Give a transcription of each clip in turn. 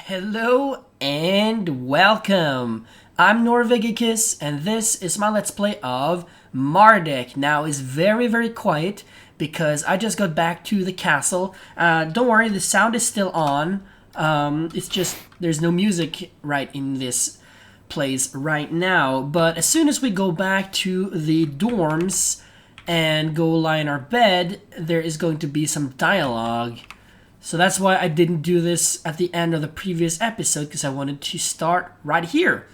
Hello and welcome! I'm Norvegicus and this is my Let's Play of Mardek. Now it's very quiet because I just got back to the castle. Don't worry, the sound is still on. It's just there's no music right in this place right now. But as soon as we go back to the dorms and go lie in our bed, there is going to be some dialogue. So that's why I didn't do this at the end of the previous episode, because I wanted to start right here.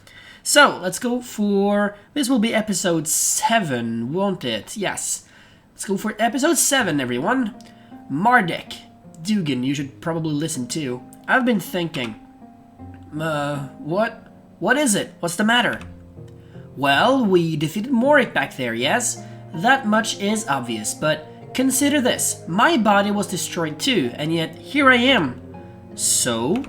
So let's go for, this will be episode 7, won't it? Yes. Let's go for episode 7, everyone. Mardek. Dugan, you should probably listen to. I've been thinking. What is it? What's the matter? Well, we defeated Mardek back there, yes? That much is obvious, but consider this. My body was destroyed too, and yet here I am. So?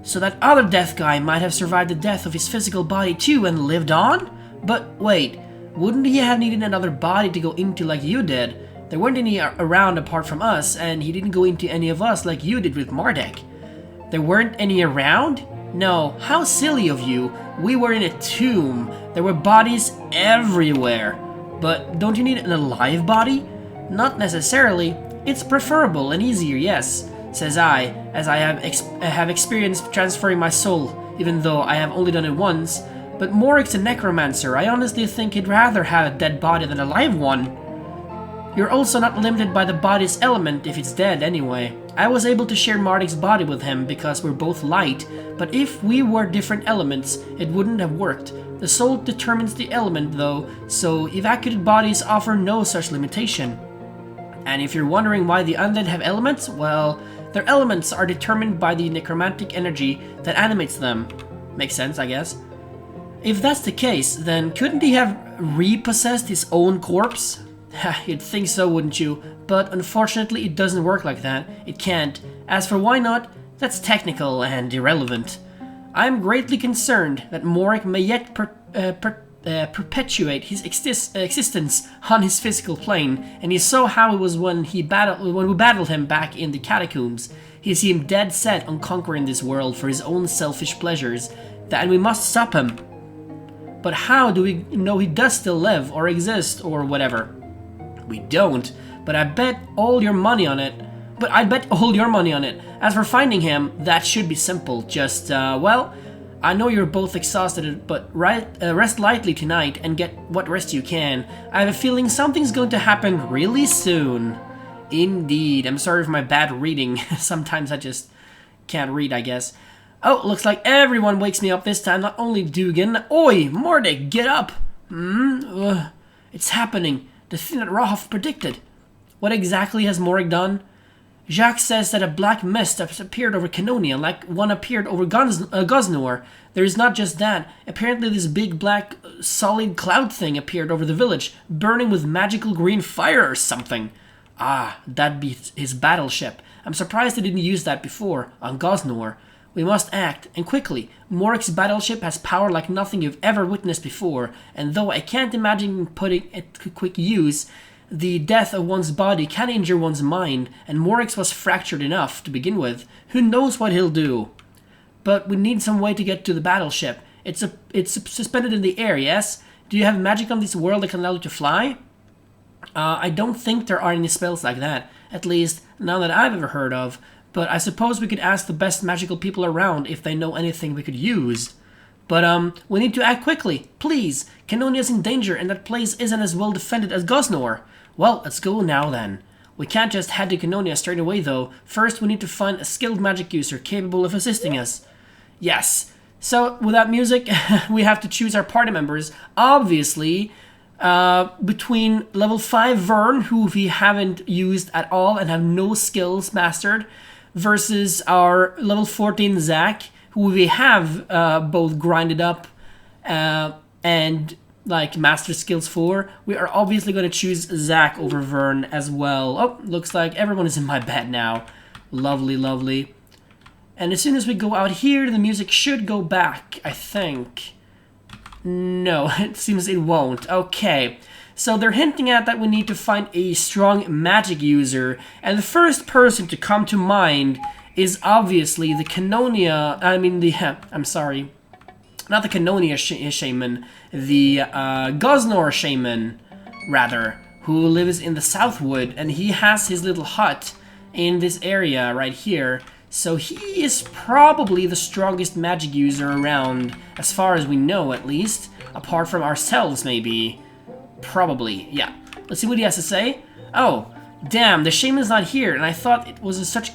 So that other death guy might have survived the death of his physical body too and lived on? But wait, wouldn't he have needed another body to go into like you did? There weren't any around apart from us, and he didn't go into any of us like you did with Mardek. There weren't any around? No, how silly of you. We were in a tomb. There were bodies everywhere. But don't you need an alive body? Not necessarily. It's preferable and easier, yes, says I, as I have experience transferring my soul, even though I have only done it once. But Mordek's a necromancer. I honestly think he'd rather have a dead body than a live one. You're also not limited by the body's element if it's dead anyway. I was able to share Mardek's body with him because we're both light, but if we were different elements, it wouldn't have worked. The soul determines the element though, so evacuated bodies offer no such limitation. And if you're wondering why the undead have elements, well, their elements are determined by the necromantic energy that animates them. Makes sense, I guess. If that's the case, then couldn't he have repossessed his own corpse? You'd think so, wouldn't you? But unfortunately it doesn't work like that. It can't. As for why not, that's technical and irrelevant. I'm greatly concerned that Mordek may yet perpetuate his existence on his physical plane, and you saw how it was when we battled him back in the catacombs. He seemed dead set on conquering this world for his own selfish pleasures, and we must stop him. But how do we know he does still live, or exist, or whatever? We don't, but I bet all your money on it. As for finding him, that should be simple. Just, well, I know you're both exhausted, but rest lightly tonight and get what rest you can. I have a feeling something's going to happen really soon. Indeed. I'm sorry for my bad reading. Sometimes I just can't read, I guess. Oh, looks like everyone wakes me up this time, not only Dugan. Oi, Mardek, get up! It's happening. The thing that Rohoff predicted. What exactly has Mordek done? Jacques says that a black mist has appeared over Canonia, like one appeared over Gosnor. There is not just that. Apparently this big black solid cloud thing appeared over the village, burning with magical green fire or something. Ah, that'd be his battleship. I'm surprised they didn't use that before, on Gosnor. We must act, and quickly. Mordek's battleship has power like nothing you've ever witnessed before, and though I can't imagine putting it to quick use, the death of one's body can injure one's mind, and Mordek's was fractured enough to begin with. Who knows what he'll do? But we need some way to get to the battleship. It's suspended in the air, yes? Do you have magic on this world that can allow you to fly? I don't think there are any spells like that, at least none that I've ever heard of. But I suppose we could ask the best magical people around if they know anything we could use. But, we need to act quickly, please. Canonia's in danger and that place isn't as well defended as Gosnor. Well, let's go now then. We can't just head to Canonia straight away though. First we need to find a skilled magic user capable of assisting us. Yes. So, without music, we have to choose our party members. Obviously, between level 5 Vern, who we haven't used at all and have no skills mastered, versus our level 14 Zach, who we have both grinded up and like master skills for. We are obviously going to choose Zach over Vern as well. Oh, looks like everyone is in my bed now. Lovely, lovely. And as soon as we go out here, the music should go back, I think. No, it seems it won't. Okay. So they're hinting at that we need to find a strong magic user, and the first person to come to mind is obviously the Canonia, I mean the, I'm sorry, not the Canonia shaman, the Goznor shaman, rather, who lives in the Southwood, and he has his little hut in this area right here. So he is probably the strongest magic user around, as far as we know at least, apart from ourselves maybe. Probably, yeah. Let's see what he has to say. Oh, damn, the shaman's not here, and I thought it was such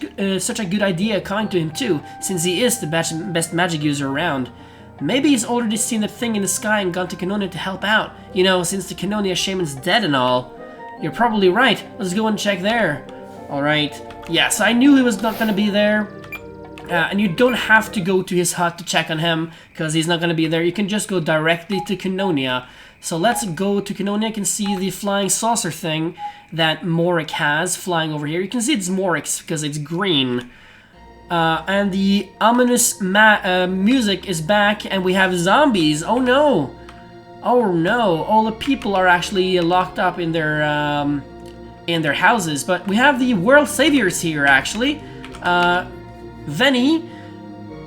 a good idea coming to him too, since he is the best magic user around. Maybe he's already seen that thing in the sky and gone to Canonia to help out. You know, since the Canonia shaman's dead and all. You're probably right. Let's go and check there. Alright. Yes, I knew he was not gonna be there. And you don't have to go to his hut to check on him, because he's not gonna be there. You can just go directly to Canonia. So let's go to Canonia. You can see the flying saucer thing that Mardek has flying over here. You can see it's Mardek's because it's green. And the ominous music is back, and we have zombies. Oh no! Oh no! All the people are actually locked up in their houses. But we have the world saviors here, actually. Venny,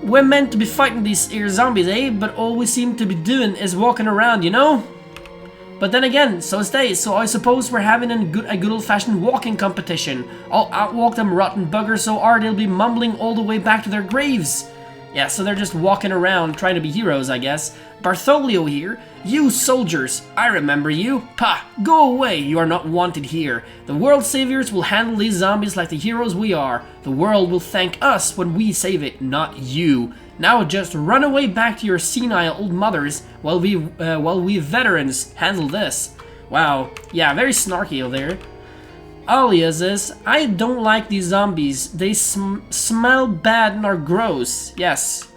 we're meant to be fighting these here zombies, eh? But all we seem to be doing is walking around, you know? But then again, so is they, so I suppose we're having a good old-fashioned walking competition. I'll outwalk them rotten buggers so they'll be mumbling all the way back to their graves. Yeah, so they're just walking around trying to be heroes, I guess. Bartholio here. You soldiers, I remember you. Pah, go away, you are not wanted here. The world saviors will handle these zombies like the heroes we are. The world will thank us when we save it, not you. Now just run away back to your senile old mothers while we veterans handle this. Wow, yeah, very snarky over there. Alias is, I don't like these zombies. They smell bad and are gross. Yes.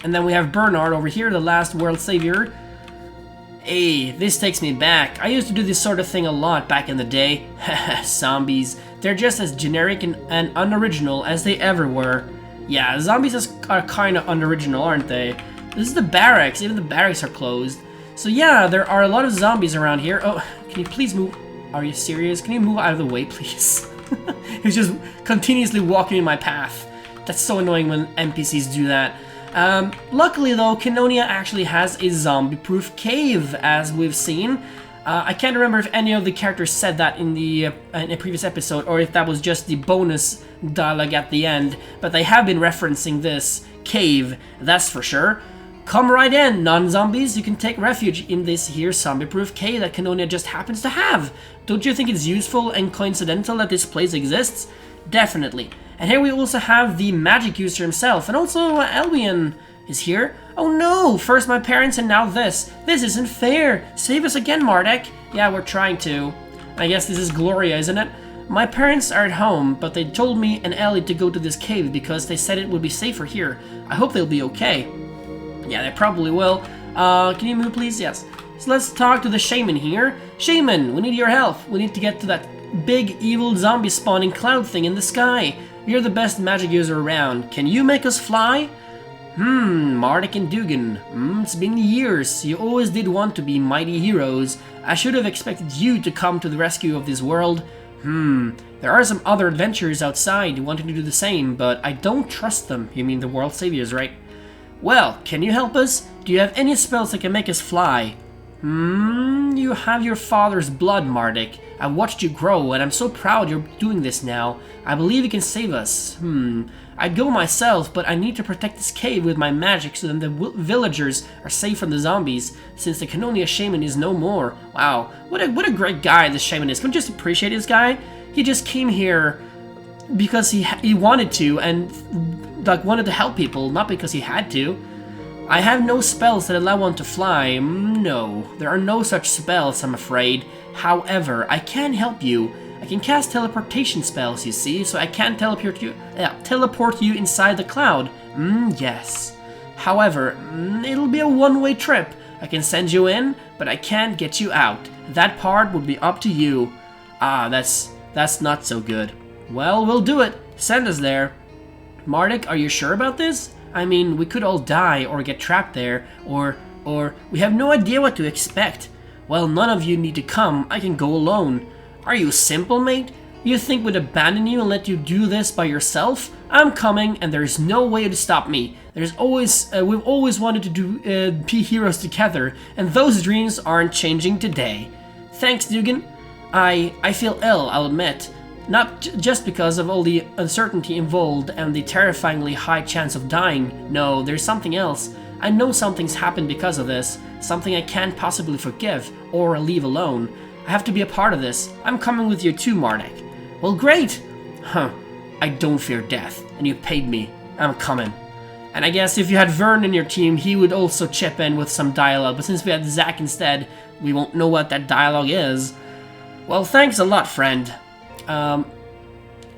And then we have Bernard over here, the last world savior. Hey, this takes me back. I used to do this sort of thing a lot back in the day. Zombies. They're just as generic and unoriginal as they ever were. Yeah, zombies are kind of unoriginal, aren't they? This is the barracks. Even the barracks are closed. So yeah, there are a lot of zombies around here. Oh, can you please move? Are you serious? Can you move out of the way, please? He's just continuously walking in my path. That's so annoying when NPCs do that. Luckily though, Canonia actually has a zombie-proof cave, as we've seen. I can't remember if any of the characters said that in a previous episode, or if that was just the bonus dialogue at the end, but they have been referencing this cave, that's for sure. Come right in, non-zombies. You can take refuge in this here zombie-proof cave that Canonia just happens to have. Don't you think it's useful and coincidental that this place exists? Definitely. And here we also have the magic user himself, and also Albion is here. Oh no, first my parents and now this. This isn't fair. Save us again, Mardek. Yeah, we're trying to. I guess this is Gloria, isn't it? My parents are at home, but they told me and Ellie to go to this cave because they said it would be safer here. I hope they'll be okay. Yeah, they probably will. Can you move, please? Yes. So let's talk to the shaman here. Shaman, we need your help. We need to get to that big evil zombie spawning cloud thing in the sky. You're the best magic user around. Can you make us fly? Mardek and Dugan. It's been years. You always did want to be mighty heroes. I should have expected you to come to the rescue of this world. There are some other adventurers outside wanting to do the same, but I don't trust them. You mean the world saviors, right? Well, can you help us? Do you have any spells that can make us fly? You have your father's blood, Mardek. I watched you grow, and I'm so proud you're doing this now. I believe you can save us. I'd go myself, but I need to protect this cave with my magic so that the villagers are safe from the zombies, since the Canonia shaman is no more. Wow, what a great guy this shaman is. Can we just appreciate this guy? He just came here because he wanted to, and like wanted to help people, not because he had to. I have no spells that allow one to fly. No, there are no such spells, I'm afraid. However, I can help you. I can cast teleportation spells, you see, so I can teleport you inside the cloud. Yes. However, it'll be a one-way trip. I can send you in, but I can't get you out. That part would be up to you. Ah, that's not so good. Well, we'll do it. Send us there. Mardek, are you sure about this? I mean, we could all die or get trapped there, or we have no idea what to expect. Well, none of you need to come. I can go alone. Are you simple, mate? You think we'd abandon you and let you do this by yourself? I'm coming, and there's no way to stop me. We've always wanted to be heroes together, and those dreams aren't changing today. Thanks, Dugan. I feel ill, I'll admit. Not just because of all the uncertainty involved and the terrifyingly high chance of dying. No, there's something else. I know something's happened because of this. Something I can't possibly forgive or leave alone. I have to be a part of this. I'm coming with you too, Mardek. Well, great! Huh. I don't fear death, and you paid me. I'm coming. And I guess if you had Vern in your team, he would also chip in with some dialogue, but since we had Zack instead, we won't know what that dialogue is. Well, thanks a lot, friend.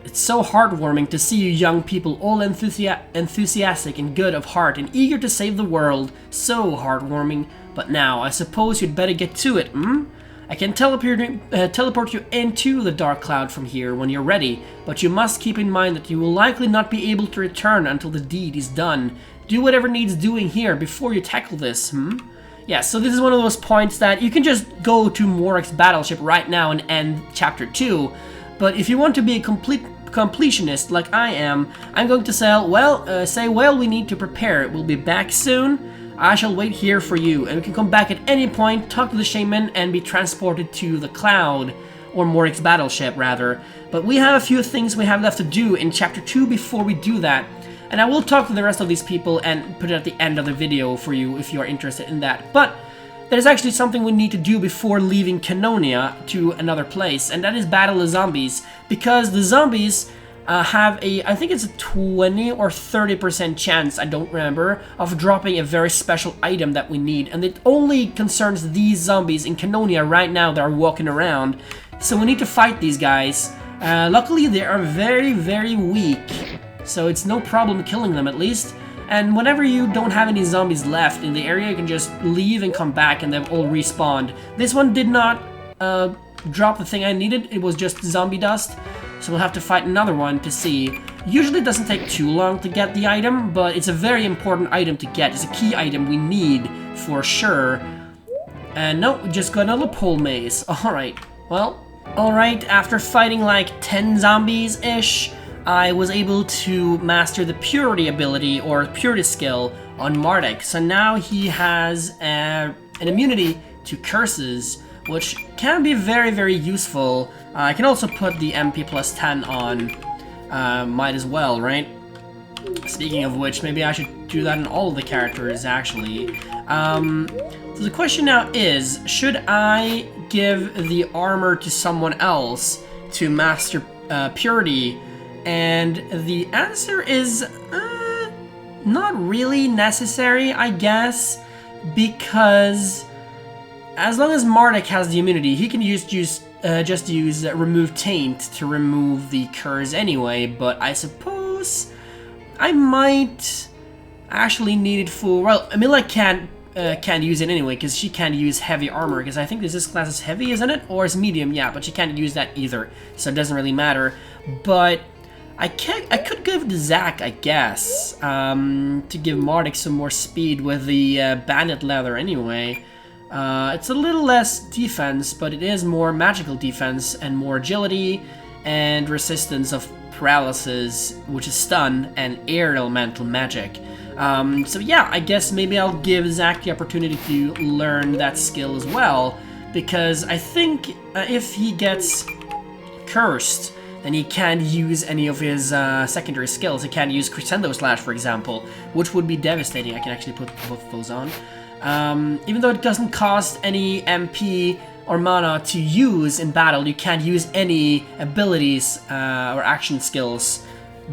It's so heartwarming to see you young people all enthusiastic and good of heart and eager to save the world. So heartwarming. But now, I suppose you'd better get to it, hmm? I can teleport you into the Dark Cloud from here when you're ready, but you must keep in mind that you will likely not be able to return until the deed is done. Do whatever needs doing here before you tackle this, hmm? Yeah, so this is one of those points that you can just go to Morek's battleship right now and end Chapter 2, but if you want to be a completionist like I am, I'm going to say, well, we need to prepare. We'll be back soon. I shall wait here for you, and we can come back at any point, talk to the shaman, and be transported to the cloud, or Morek's battleship, rather. But we have a few things we have left to do in Chapter 2 before we do that, and I will talk to the rest of these people and put it at the end of the video for you if you are interested in that. But there's actually something we need to do before leaving Canonia to another place, and that is battle the zombies, because the zombies have I think it's a 20 or 30% chance, I don't remember, of dropping a very special item that we need, and it only concerns these zombies in Canonia right now that are walking around, so we need to fight these guys. Luckily they are very, very weak, so it's no problem killing them at least, and whenever you don't have any zombies left in the area, you can just leave and come back and they've all respawned. This one did not drop the thing I needed, it was just zombie dust. So we'll have to fight another one to see. Usually it doesn't take too long to get the item, but it's a very important item to get. It's a key item we need for sure. And no, we just got another pole maze. Alright, well, alright, after fighting like 10 zombies-ish, I was able to master the purity ability, or purity skill, on Mardek. So now he has an immunity to curses, which can be very, very useful. I can also put the MP plus 10 on, might as well, right? Speaking of which, maybe I should do that in all of the characters, actually. So the question now is, should I give the armor to someone else to master purity? And the answer is, not really necessary, I guess, because as long as Mardek has the immunity, he can just use remove taint to remove the curse anyway, but I suppose I might actually need it for, well, Amila can't use it anyway, because she can't use heavy armor, because I think this class is heavy, isn't it? Or it's medium, yeah, but she can't use that either, so it doesn't really matter. But I could give it to Zack, I guess, to give Mardek some more speed with the bandit leather anyway. It's a little less defense, but it is more magical defense and more agility and resistance of paralysis, which is stun, and air elemental magic. So yeah, I guess maybe I'll give Zack the opportunity to learn that skill as well, because I think if he gets cursed, then he can't use any of his secondary skills. He can't use Crescendo Slash, for example, which would be devastating. I can actually put both of those on. Even though it doesn't cost any MP or mana to use in battle, you can't use any abilities or action skills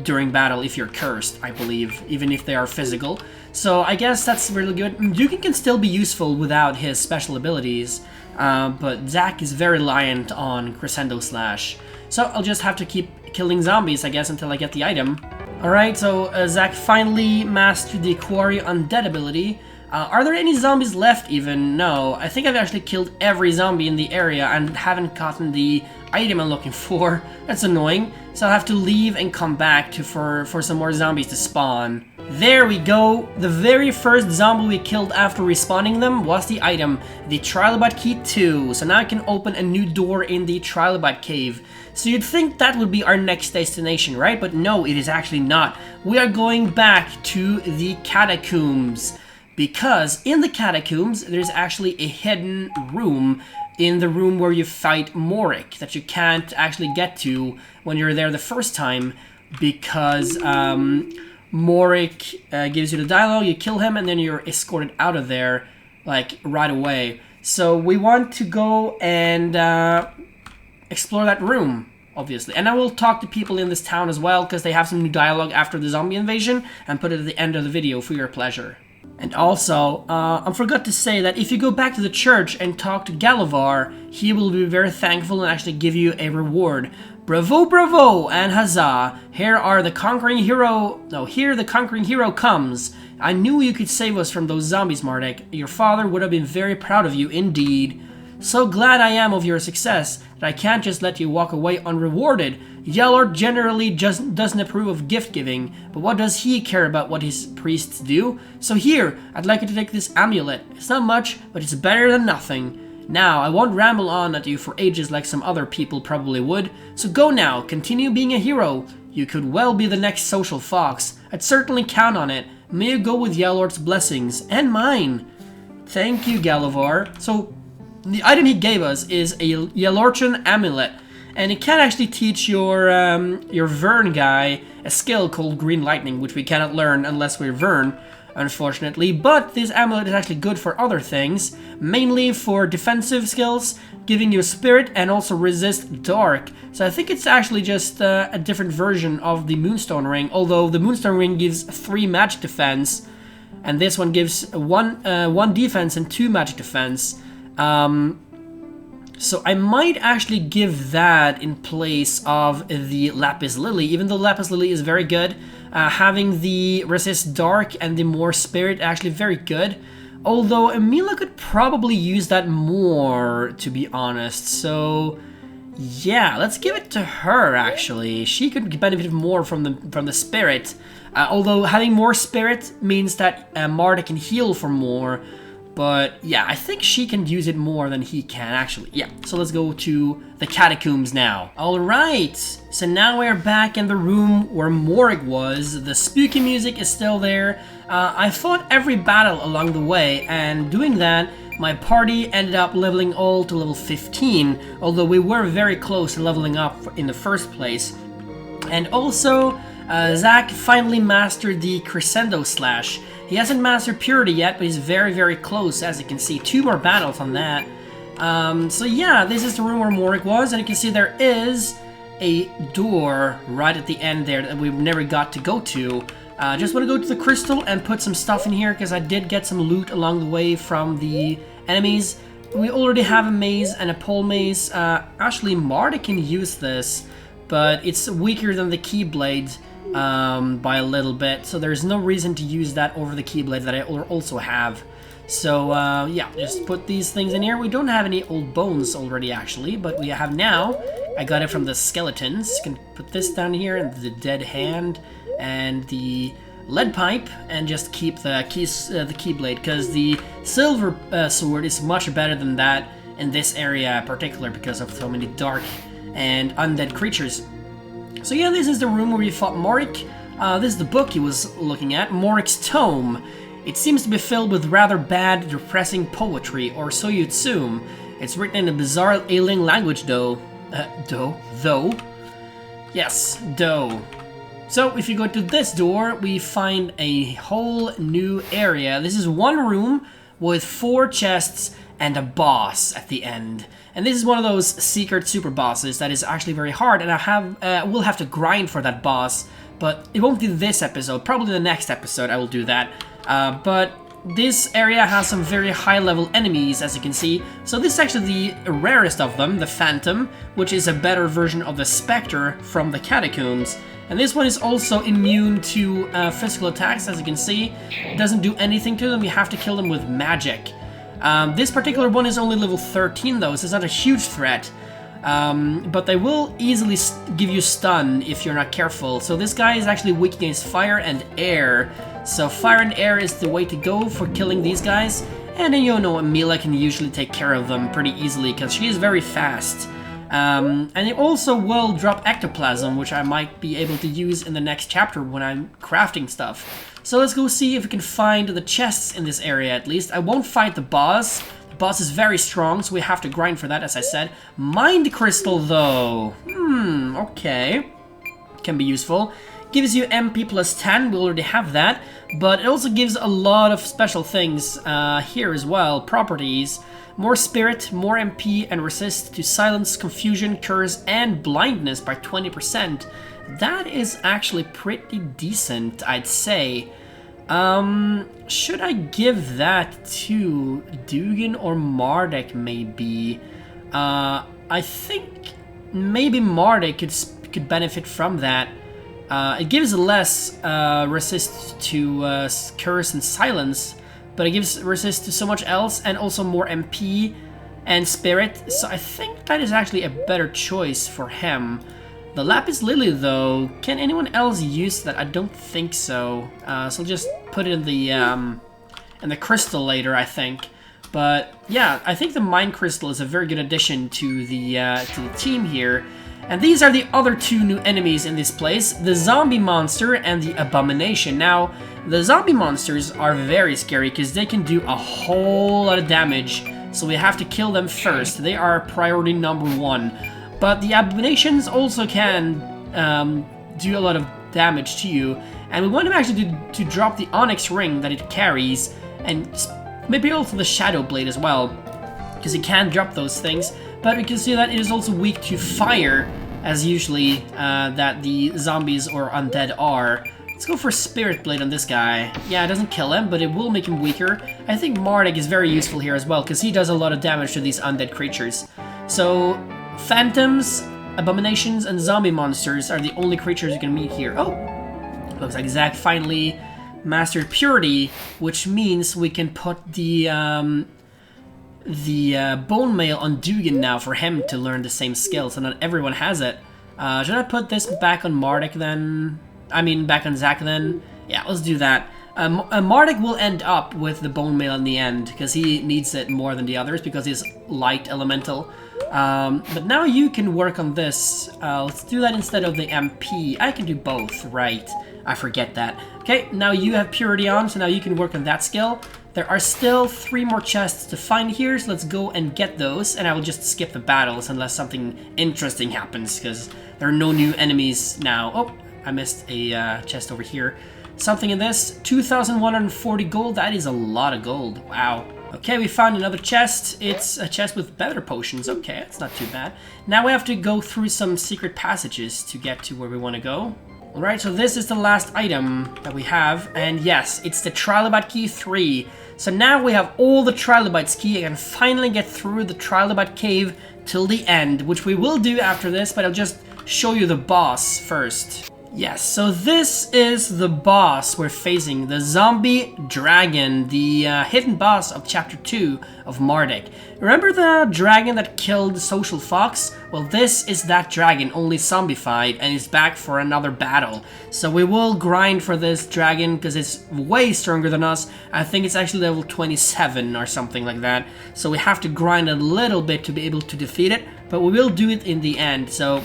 during battle if you're cursed, I believe, even if they are physical. So I guess that's really good. Dukin can still be useful without his special abilities, but Zack is very reliant on Crescendo Slash. So I'll just have to keep killing zombies, I guess, until I get the item. Alright, so Zack finally mastered the Quarry Undead ability. Are there any zombies left even? No, I think I've actually killed every zombie in the area and haven't gotten the item I'm looking for. That's annoying. So I'll have to leave and come back for some more zombies to spawn. There we go. The very first zombie we killed after respawning them was the item, the Trilobite Key 2. So now I can open a new door in the Trilobite Cave. So you'd think that would be our next destination, right? But no, it is actually not. We are going back to the Catacombs. Because in the Catacombs, there's actually a hidden room in the room where you fight Mardek that you can't actually get to when you're there the first time. Because Mardek gives you the dialogue, you kill him, and then you're escorted out of there, like, right away. So we want to go and explore that room, obviously. And I will talk to people in this town as well, because they have some new dialogue after the zombie invasion, and put it at the end of the video for your pleasure. And also, I forgot to say that if you go back to the church and talk to Galavar, he will be very thankful and actually give you a reward. Bravo, bravo, and huzzah! Here the conquering hero comes. I knew you could save us from those zombies, Mardek. Your father would have been very proud of you indeed. So glad I am of your success that I can't just let you walk away unrewarded. Yellord generally just doesn't approve of gift giving, but what does he care about what his priests do? So here, I'd like you to take this amulet. It's not much, but it's better than nothing. Now, I won't ramble on at you for ages like some other people probably would, so go now, continue being a hero. You could well be the next social fox. I'd certainly count on it. May you go with Yellord's blessings, and mine. Thank you, Galavar. So, the item he gave us is a Yellortian amulet, and it can actually teach your Vern guy a skill called Green Lightning, which we cannot learn unless we're Vern, unfortunately. But this amulet is actually good for other things, mainly for defensive skills, giving you a spirit and also resist dark. So I think it's actually just a different version of the Moonstone Ring, although the Moonstone Ring gives 3 magic defense, and this one gives 1 defense and 2 magic defense. So I might actually give that in place of the Lapis Lily, even though Lapis Lily is very good. Having the resist dark and the more spirit actually very good. Although Emilia could probably use that more, to be honest. So yeah, let's give it to her actually. She could benefit more from the spirit. Although having more spirit means that Mardek can heal for more. But yeah, I think she can use it more than he can, actually. Yeah, so let's go to the Catacombs now. Alright, so now we're back in the room where Mardek was. The spooky music is still there. I fought every battle along the way, and doing that, my party ended up leveling all to level 15, although we were very close to leveling up in the first place. And also, Zach finally mastered the Crescendo Slash. He hasn't mastered Purity yet, but he's very, very close, as you can see. 2 more battles on that. So yeah, this is the room where Mardek was, and you can see there is a door right at the end there that we never got to go to. Just want to go to the crystal and put some stuff in here, because I did get some loot along the way from the enemies. We already have a maze and a pole maze. Actually, Mardek can use this, but it's weaker than the Keyblade. By a little bit, so there's no reason to use that over the Keyblade that I also have. So yeah, just put these things in here. We don't have any old bones already actually, but we have now. I got it from the skeletons. Can put this down here, and the dead hand and the lead pipe, and just keep the Keyblade, because the silver sword is much better than that in this area in particular, because of so many dark and undead creatures. So yeah, this is the room where we fought Mardek. This is the book he was looking at, Mardek's Tome. It seems to be filled with rather bad, depressing poetry, or so you'd assume. It's written in a bizarre alien language, though. Though? Yes, though. So, if you go to this door, we find a whole new area. This is one room with 4 chests and a boss at the end. And this is one of those secret super bosses that is actually very hard, and we'll have to grind for that boss, but it won't be this episode. Probably the next episode I will do that. But this area has some very high level enemies, as you can see. So this is actually the rarest of them, the Phantom, which is a better version of the Spectre from the Catacombs. And this one is also immune to physical attacks, as you can see. It doesn't do anything to them, you have to kill them with magic. This particular one is only level 13 though, so it's not a huge threat. But they will easily give you stun if you're not careful. So this guy is actually weak against fire and air. So fire and air is the way to go for killing these guys. And then, you know, Amelia can usually take care of them pretty easily because she is very fast. And it also will drop ectoplasm, which I might be able to use in the next chapter when I'm crafting stuff. So let's go see if we can find the chests in this area at least. I won't fight the boss. The boss is very strong, so we have to grind for that, as I said. Mind crystal, though. Okay. Can be useful. Gives you MP plus 10, we already have that. But it also gives a lot of special things here as well. Properties. More spirit, more MP, and resist to silence, confusion, curse, and blindness by 20%. That is actually pretty decent, I'd say. Should I give that to Dugan or Mardek, maybe? I think maybe Mardek could benefit from that. It gives less resist to curse and silence, but it gives resist to so much else, and also more MP and spirit, so I think that is actually a better choice for him. The Lapis Lily, though, can anyone else use that? I don't think so. So I'll just put it in the crystal later, I think. But yeah, I think the Mind Crystal is a very good addition to the team here. And these are the other two new enemies in this place, the Zombie Monster and the Abomination. Now, the Zombie Monsters are very scary because they can do a whole lot of damage, so we have to kill them first. They are priority number 1. But the Abominations also can do a lot of damage to you, and we want them actually to drop the Onyx Ring that it carries, and maybe also the Shadow Blade as well, because it can drop those things. But we can see that it is also weak to fire, as usually that the zombies or undead are. Let's go for Spirit Blade on this guy. Yeah, it doesn't kill him, but it will make him weaker. I think Mardek is very useful here as well, because he does a lot of damage to these undead creatures. So, Phantoms, Abominations, and Zombie Monsters are the only creatures you can meet here. Oh! Looks like Zach finally mastered Purity, which means we can put the bone mail on Dugan now for him to learn the same skill, so not everyone has it. Should I put this back on Mardek then? I mean, back on Zach then? Yeah, let's do that. Mardek will end up with the bone mail in the end, because he needs it more than the others, because he's light elemental. But now you can work on this. Let's do that instead of the MP. I can do both, right? I forget that. Okay, now you have Purity on, so now you can work on that skill. There are still 3 more chests to find here, so let's go and get those, and I will just skip the battles unless something interesting happens, because there are no new enemies now. Oh, I missed a chest over here. Something in this, 2,140 gold, that is a lot of gold, wow. Okay, we found another chest. It's a chest with better potions, okay, that's not too bad. Now we have to go through some secret passages to get to where we want to go. Alright, so this is the last item that we have, and yes, it's the Trilobite Key 3. So now we have all the Trilobites key and finally get through the Trilobite Cave till the end, which we will do after this, but I'll just show you the boss first. Yes, so this is the boss we're facing, the Zombie Dragon, the hidden boss of Chapter 2 of Mardek. Remember the dragon that killed Social Fox? Well, this is that dragon, only zombified, and is back for another battle. So we will grind for this dragon, because it's way stronger than us. I think it's actually level 27 or something like that. So we have to grind a little bit to be able to defeat it, but we will do it in the end, so...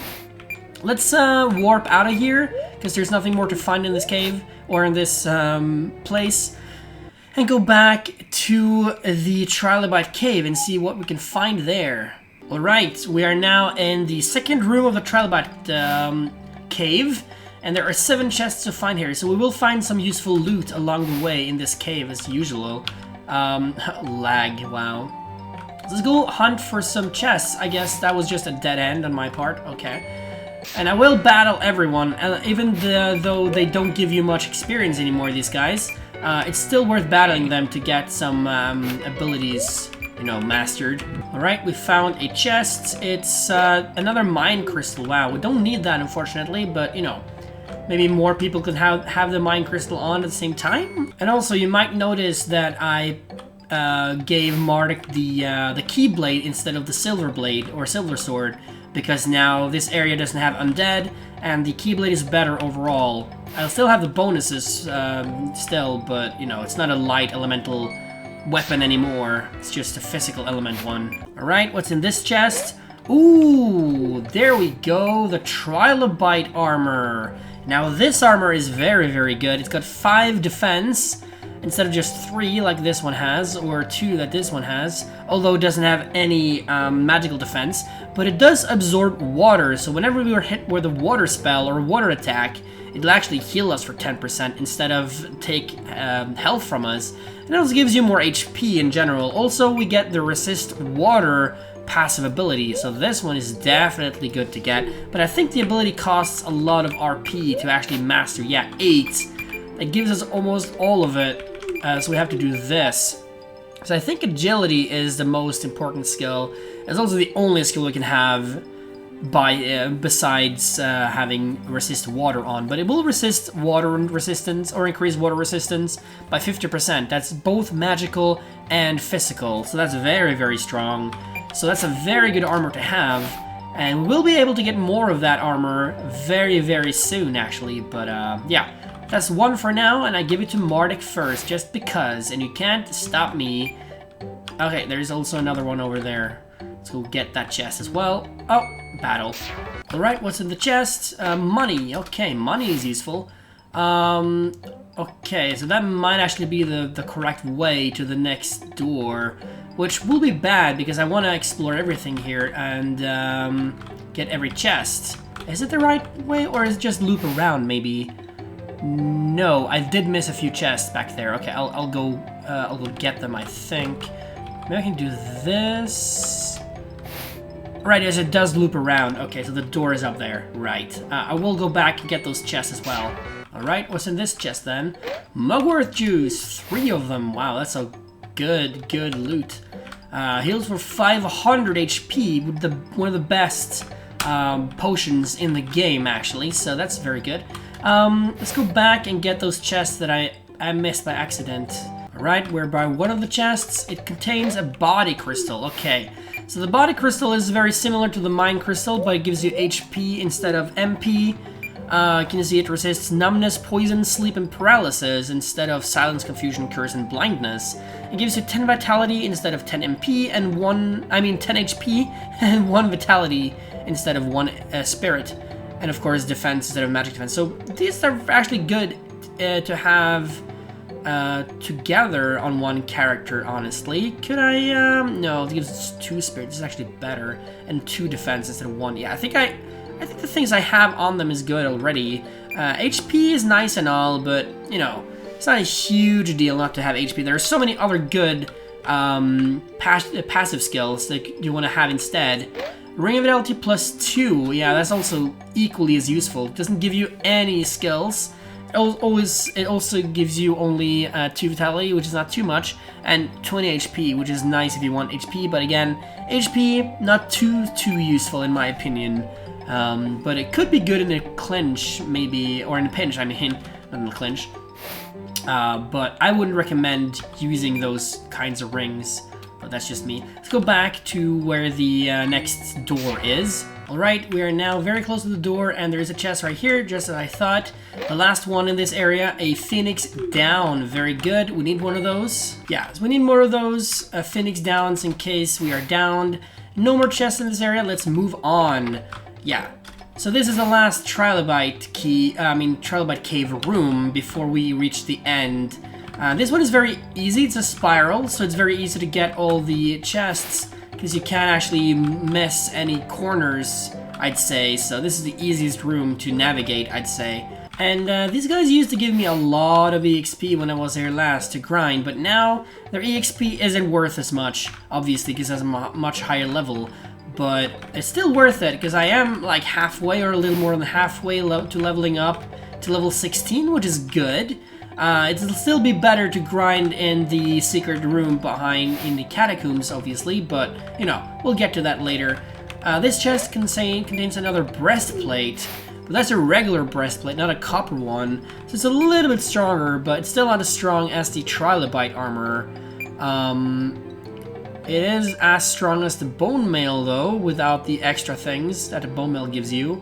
Let's warp out of here, because there's nothing more to find in this cave, or in this place, and go back to the Trilobite Cave and see what we can find there. Alright, we are now in the second room of the Trilobite Cave, and there are 7 chests to find here, so we will find some useful loot along the way in this cave as usual. Lag, wow. Let's go hunt for some chests. I guess that was just a dead end on my part, okay. And I will battle everyone, even though they don't give you much experience anymore, these guys. It's still worth battling them to get some abilities, you know, mastered. Alright, we found a chest. It's another Mind Crystal. Wow, we don't need that, unfortunately, but, you know, maybe more people can have the Mind Crystal on at the same time. And also, you might notice that I gave Mardek the Keyblade instead of the Silver Blade, or Silver Sword. because now this area doesn't have undead, and the Keyblade is better overall. I'll still have the bonuses still, but you know, it's not a light elemental weapon anymore. It's just a physical element one. Alright, what's in this chest? Ooh, there we go, the Trilobite armor. Now this armor is very, very good. It's got 5 defense instead of just 3 like this one has, or 2 that this one has, although it doesn't have any magical defense, but it does absorb water, so whenever we are hit with a water spell or a water attack, it'll actually heal us for 10% instead of take health from us. It also gives you more HP in general. Also, we get the resist water passive ability, so this one is definitely good to get, but I think the ability costs a lot of RP to actually master. Yeah, 8. It gives us almost all of it, so we have to do this. So I think agility is the most important skill. It's also the only skill we can have by besides having resist water on, but it will resist water resistance or increase water resistance by 50%. That's both magical and physical, so that's very, very strong. So that's a very good armor to have, and we'll be able to get more of that armor very, very soon, actually. But yeah, that's one for now, and I give it to Mardek first, just because, and you can't stop me. Okay, there's also another one over there. Let's go get that chest as well. Oh, battle. Alright, what's in the chest? Money. Okay, money is useful. Okay, so that might actually be the correct way to the next door, which will be bad because I want to explore everything here and get every chest. Is it the right way, or is it just loop around maybe? No, I did miss a few chests back there. Okay, I'll go get them, I think. Maybe I can do this. Right, yes, it does loop around. Okay, so the door is up there. Right. I will go back and get those chests as well. Alright, what's in this chest then? Mugwort juice. 3 of them. Wow, that's a good loot. Heals for 500 HP with one of the best potions in the game, actually. So that's very good. Let's go back and get those chests that I missed by accident. Alright, whereby one of the chests, it contains a body crystal. Okay, so the body crystal is very similar to the mind crystal, but it gives you HP instead of MP. Can you see it resists numbness, poison, sleep, and paralysis instead of silence, confusion, curse, and blindness. It gives you 10 vitality instead of 10 MP and 10 HP and 1 vitality instead of 1 spirit. And of course defense instead of magic defense. So these are actually good to have together on one character, honestly. Could I, no, it gives us 2 spirit. This is actually better. And 2 defense instead of 1. Yeah, I think the things I have on them is good already. HP is nice and all, but, you know, it's not a huge deal not to have HP. There are so many other good passive skills that you want to have instead. Ring of Fidelity plus 2, yeah, that's also equally as useful. It doesn't give you any skills. It also gives you only 2 vitality, which is not too much, and 20 HP, which is nice if you want HP, but again, HP, not too useful in my opinion. But it could be good in a clinch, maybe, or in a pinch, I mean, not in a clinch. But I wouldn't recommend using those kinds of rings. But that's just me. Let's go back to where the next door is. Alright, we are now very close to the door, and there is a chest right here, just as I thought. The last one in this area, a Phoenix Down. Very good. We need one of those. Yeah, so we need more of those Phoenix Downs in case we are downed. No more chests in this area. Let's move on. Yeah. So this is the last Trilobite cave room before we reach the end. This one is very easy. It's a spiral, so it's very easy to get all the chests because you can't actually miss any corners, I'd say. So this is the easiest room to navigate, I'd say. And these guys used to give me a lot of EXP when I was here last to grind, but now their EXP isn't worth as much, obviously, because it's a much higher level. But it's still worth it, because I am like halfway or a little more than halfway to leveling up to level 16, which is good. It'll still be better to grind in the secret room behind in the catacombs, obviously, but, you know, we'll get to that later. This chest contains another breastplate, but that's a regular breastplate, not a copper one. So it's a little bit stronger, but it's still not as strong as the Trilobite armor. It is as strong as the bone mail though, without the extra things that the bone mail gives you.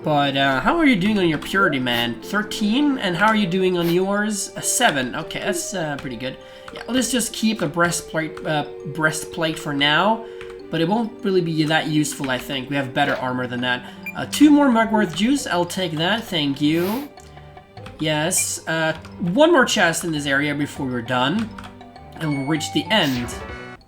But how are you doing on your purity, man? 13, and how are you doing on yours? 7. Okay, that's pretty good. Yeah, let's just keep the breastplate for now, but it won't really be that useful, I think. We have better armor than that. 2 more mugwort juice, I'll take that, thank you. Yes, 1 more chest in this area before we're done, and we'll reach the end.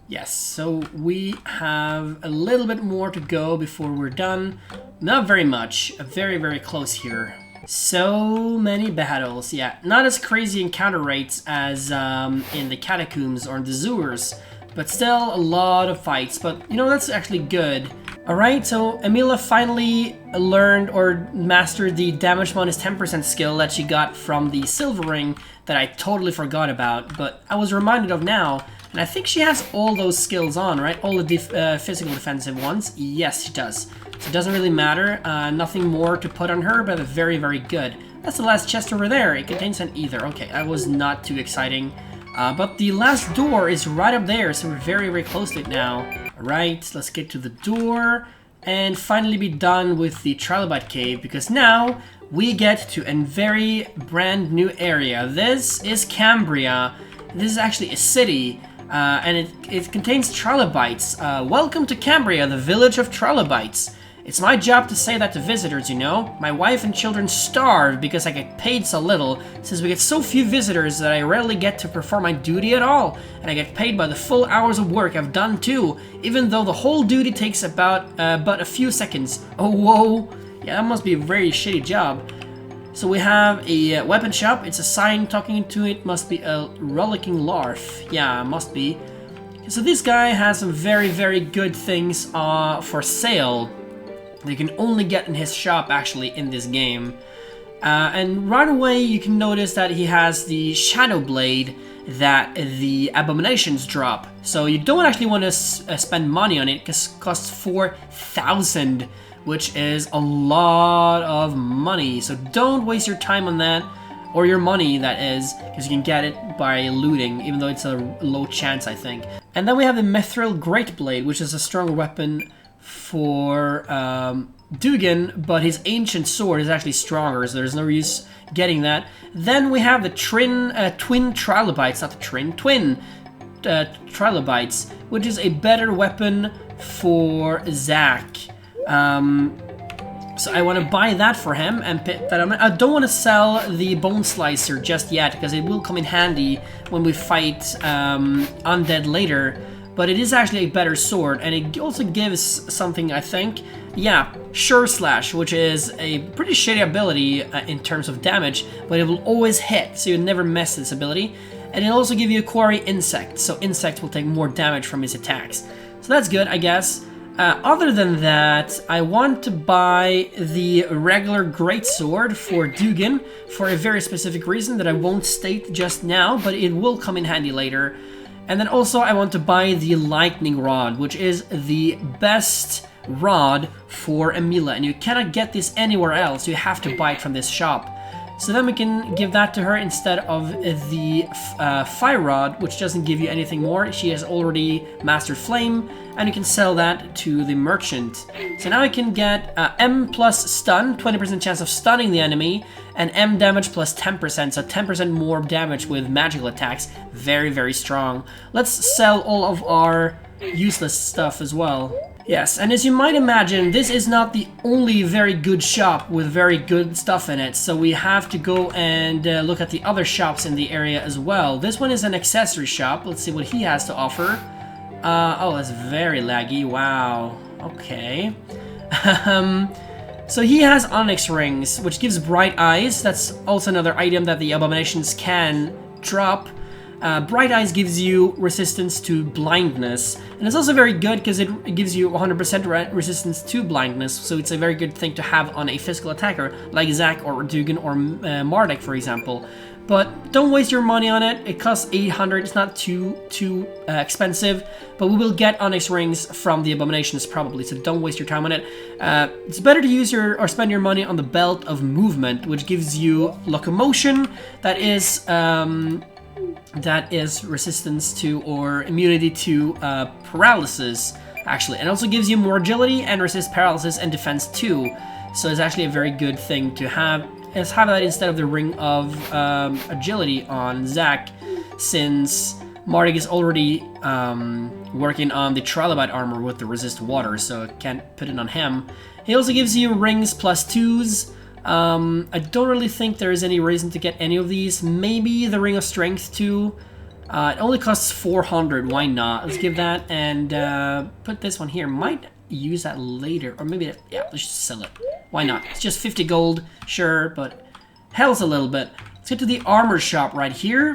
Yes, so we have a little bit more to go before we're done. Not very much, very, very close here. So many battles, yeah. Not as crazy encounter rates as in the catacombs or in the sewers, but still a lot of fights. But, you know, that's actually good. Alright, so Emilia finally learned or mastered the damage minus 10% skill that she got from the silver ring that I totally forgot about, but I was reminded of now. And I think she has all those skills on, right? All the physical defensive ones. Yes, she does. So it doesn't really matter. Nothing more to put on her, but very, very good. That's the last chest over there. It contains an ether. Okay, that was not too exciting. But the last door is right up there, so we're very, very close to it now. Alright, let's get to the door and finally be done with the Trilobite Cave, because now we get to a very brand new area. This is Cambria. This is actually a city. And it contains trilobites. Welcome to Cambria, the village of trilobites. It's my job to say that to visitors, you know. My wife and children starve because I get paid so little, since we get so few visitors that I rarely get to perform my duty at all. And I get paid by the full hours of work I've done too, even though the whole duty takes about but a few seconds. Oh, whoa. Yeah, that must be a very shitty job. So we have a weapon shop. It's a sign talking to it. Must be a rollicking larf. Yeah, must be. So this guy has some very, very good things for sale. They can only get in his shop, actually, in this game. And right away, you can notice that he has the Shadow Blade that the Abominations drop. So you don't actually want to spend money on it, because it costs 4,000. Which is a lot of money, so don't waste your time on that, or your money, that is, because you can get it by looting, even though it's a low chance, I think. And then we have the Mithril Great Blade, which is a strong weapon for Dugan, but his ancient sword is actually stronger, so there's no use getting that. Then we have the twin trilobites, not the twin trilobites, which is a better weapon for Zack. So I want to buy that for him and put that on. I don't want to sell the Bone Slicer just yet, because it will come in handy when we fight undead later. But it is actually a better sword, and it also gives something, I think. Yeah, Sure Slash, which is a pretty shitty ability in terms of damage, but it will always hit, so you never miss this ability. And it'll also give you a Quarry Insect, so Insect will take more damage from his attacks. So that's good, I guess. Other than that, I want to buy the regular greatsword for Dugan for a very specific reason that I won't state just now, but it will come in handy later. And then also I want to buy the lightning rod, which is the best rod for Emilia, and you cannot get this anywhere else. You have to buy it from this shop. So then we can give that to her instead of the fire rod, which doesn't give you anything more. She has already mastered flame, and you can sell that to the merchant. So now I can get M plus stun, 20% chance of stunning the enemy, and M damage plus 10%, so 10% more damage with magical attacks. Very, very strong. Let's sell all of our useless stuff as well. Yes, and as you might imagine, this is not the only very good shop with very good stuff in it, so we have to go and look at the other shops in the area as well. This one is an accessory shop. Let's see what he has to offer. Oh, that's very laggy. Wow. Okay. So he has onyx rings, which gives bright eyes. That's also another item that the abominations can drop. Bright Eyes gives you resistance to blindness, and it's also very good because it gives you 100% resistance to blindness, so it's a very good thing to have on a physical attacker like Zack or Dugan or Mardek, for example. But don't waste your money on it. It costs 800. It's not too expensive, but we will get onyx rings from the abominations probably, so don't waste your time on it. It's better to use or spend your money on the Belt of Movement, which gives you locomotion. That is that is resistance to or immunity to paralysis, actually. And also gives you more agility and resist paralysis and defense too. So it's actually a very good thing to have. Let's have that instead of the ring of agility on Zack, since Mardek is already working on the trilobite armor with the resist water, so can't put it on him. He also gives you rings +2s. I don't really think there is any reason to get any of these. Maybe the ring of strength too. It only costs 400. Why not? Let's give that and put this one here. Might use that later, or maybe yeah, let's just sell it. Why not? It's just 50 gold, sure, but hells a little bit. Let's get to the armor shop right here.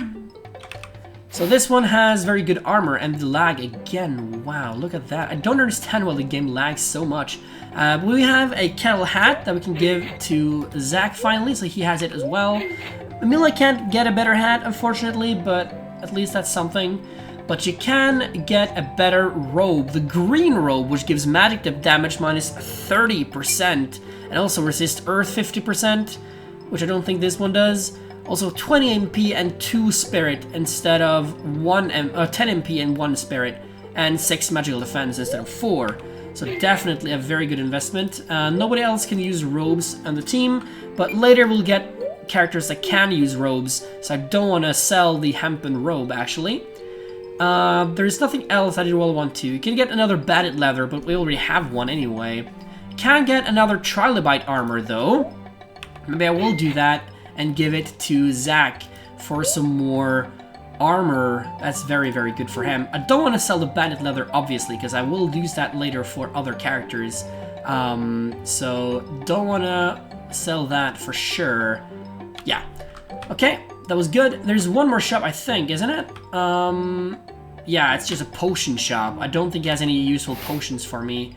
So this one has very good armor, and the lag again. Wow, look at that. I don't understand why the game lags so much. We have a kettle hat that we can give to Zack finally, so he has it as well. Mila can't get a better hat, unfortunately, but at least that's something. But you can get a better robe, the green robe, which gives magic damage minus 30%, and also resist earth 50%, which I don't think this one does. Also 20 MP and 2 spirit instead of 10 MP and 1 spirit, and 6 magical defense instead of 4. So definitely a very good investment. Nobody else can use robes on the team, but later we'll get characters that can use robes, so I don't want to sell the hempen robe actually. There's nothing else I really want to. You can get another batted leather, but we already have one anyway. Can get another trilobite armor though. Maybe I will do that and give it to Zack for some more armor. That's very, very good for him. I don't want to sell the bandit leather, obviously, because I will use that later for other characters. So don't want to sell that for sure. Yeah. Okay, that was good. There's one more shop, I think, isn't it? Yeah, it's just a potion shop. I don't think it has any useful potions for me.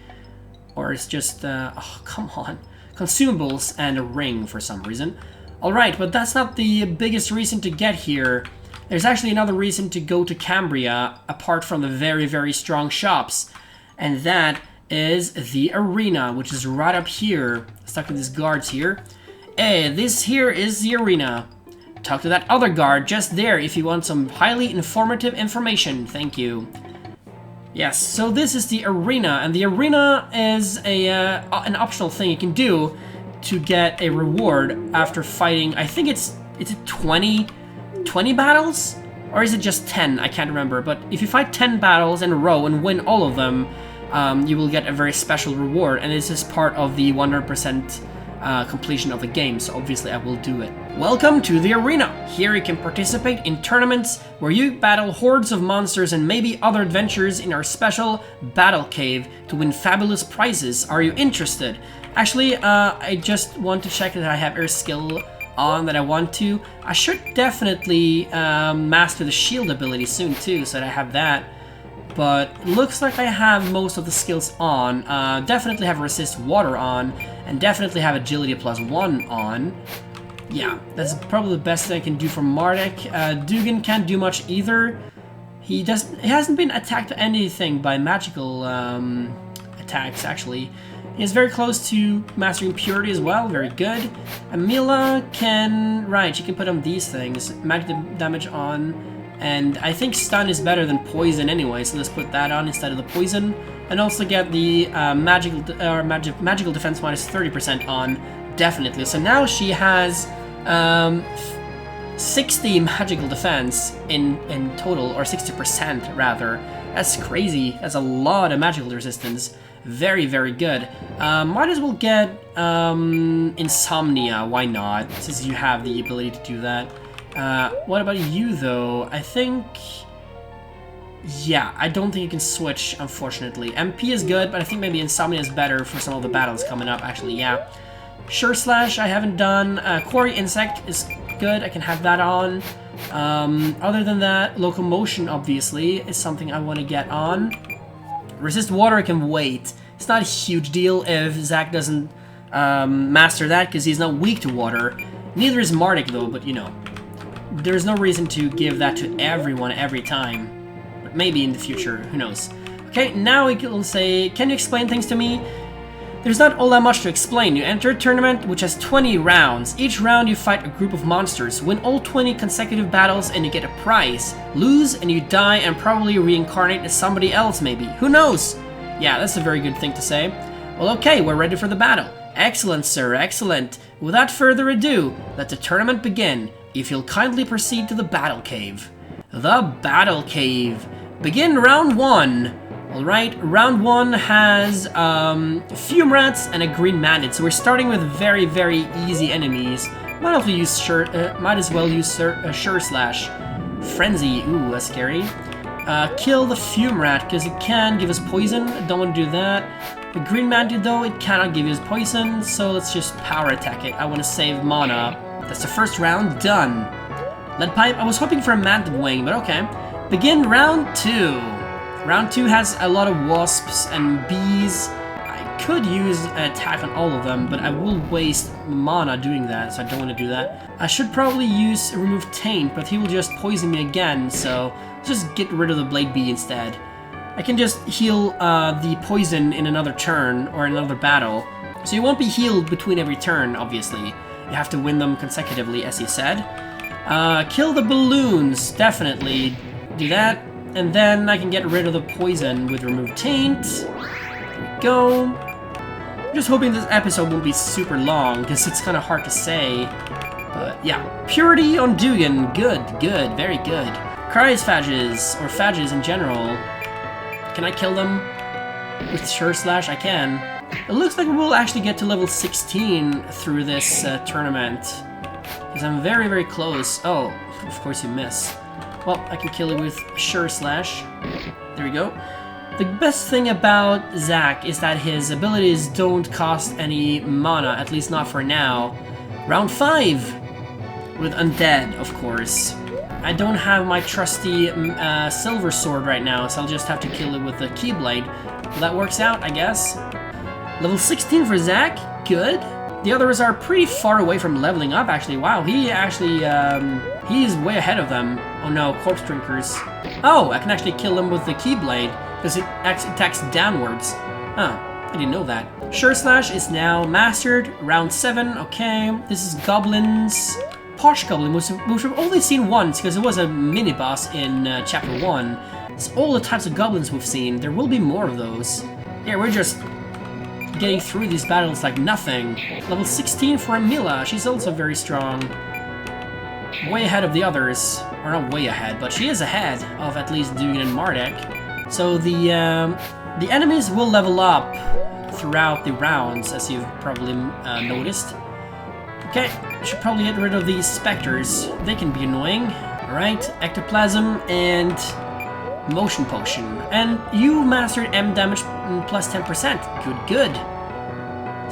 Or it's just, oh, come on. Consumables and a ring for some reason. Alright, but that's not the biggest reason to get here. There's actually another reason to go to Cambria, apart from the very, very strong shops. And that is the arena, which is right up here. Stuck with these guards here. Hey, this here is the arena. Talk to that other guard just there if you want some highly informative information. Thank you. Yes, so this is the arena, and the arena is an optional thing you can do to get a reward after fighting. I think it's 20 battles, or is it just 10? I can't remember. But if you fight 10 battles in a row and win all of them, you will get a very special reward, and this is part of the 100% completion of the game, so obviously I will do it. Welcome to the arena. Here you can participate in tournaments where you battle hordes of monsters and maybe other adventures in our special battle cave to win fabulous prizes. Are you interested? Actually, I just want to check that I have air skill on that I want to. I should definitely master the shield ability soon too, so that I have that. But looks like I have most of the skills on. Definitely have resist water on, and definitely have agility +1 on. Yeah, that's probably the best thing I can do for Mardek. Dugan can't do much either. He hasn't been attacked to anything by magical attacks actually. He is very close to mastering purity as well, very good. Amila can, right, she can put on these things, magic damage on, and I think stun is better than poison anyway, so let's put that on instead of the poison. And also get the magical defense minus 30% on, definitely. So now she has 60 magical defense in total, or 60% rather. That's crazy, that's a lot of magical resistance. Very, very good. Might as well get Insomnia, why not, since you have the ability to do that. What about you, though? I think... yeah, I don't think you can switch, unfortunately. MP is good, but I think maybe Insomnia is better for some of the battles coming up, actually, yeah. Sure Slash, I haven't done. Quarry Insect is good, I can have that on. Other than that, Locomotion, obviously, is something I want to get on. Resist Water can wait. It's not a huge deal if Zack doesn't master that, because he's not weak to water. Neither is Mardek, though, but you know. There's no reason to give that to everyone every time. But maybe in the future, who knows. Okay, now we can say, can you explain things to me? There's not all that much to explain. You enter a tournament which has 20 rounds. Each round you fight a group of monsters. Win all 20 consecutive battles and you get a prize. Lose and you die and probably reincarnate as somebody else maybe. Who knows? Yeah, that's a very good thing to say. Well, okay, we're ready for the battle. Excellent, sir, excellent. Without further ado, let the tournament begin. If you'll kindly proceed to the battle cave. The battle cave. Begin round 1. Alright, round 1 has fume rats and a green mandate, so we're starting with very, very easy enemies. Might as well use Sure Slash. Frenzy, ooh, that's scary. Kill the fume rat, because it can give us poison. I don't want to do that. The green mandate, though, it cannot give us poison, so let's just power attack it. I want to save mana. That's the first round done. Lead pipe, I was hoping for a manted wing, but okay. Begin round 2. Round 2 has a lot of wasps and bees. I could use an attack on all of them, but I will waste mana doing that, so I don't want to do that. I should probably use remove taint, but he will just poison me again, so just get rid of the blade bee instead. I can just heal the poison in another turn or another battle, so you won't be healed between every turn, obviously. You have to win them consecutively, as he said. Kill the balloons, definitely do that. And then I can get rid of the poison with remove taint. There we go. I'm just hoping this episode won't be super long, because it's kind of hard to say. But yeah, purity on Dugan, good, good, very good. Cryophages, or phages in general. Can I kill them with Sure Slash? I can. It looks like we'll actually get to level 16 through this tournament. Because I'm very, very close. Oh, of course you miss. Well, I can kill it with Sure Slash. There we go. The best thing about Zack is that his abilities don't cost any mana, at least not for now. Round 5! With Undead, of course. I don't have my trusty silver sword right now, so I'll just have to kill it with the Keyblade. Well, that works out, I guess. Level 16 for Zack, good. The others are pretty far away from leveling up, actually. Wow, he actually, he's way ahead of them. Oh no, corpse drinkers. Oh, I can actually kill them with the Keyblade, because it attacks downwards. Huh, I didn't know that. Sure Slash is now mastered. Round 7, okay. This is Goblins. Posh Goblin, which we've only seen once, because it was a mini-boss in Chapter 1. It's all the types of goblins we've seen. There will be more of those. Yeah, we're just getting through these battles like nothing. Level 16 for Amila. She's also very strong. Way ahead of the others. Or not way ahead, but she is ahead of at least Dugan and Mardek. So the enemies will level up throughout the rounds, as you've probably noticed. Okay, should probably get rid of these specters. They can be annoying. Alright, Ectoplasm and Motion Potion. And you mastered M damage plus 10%. Good, good.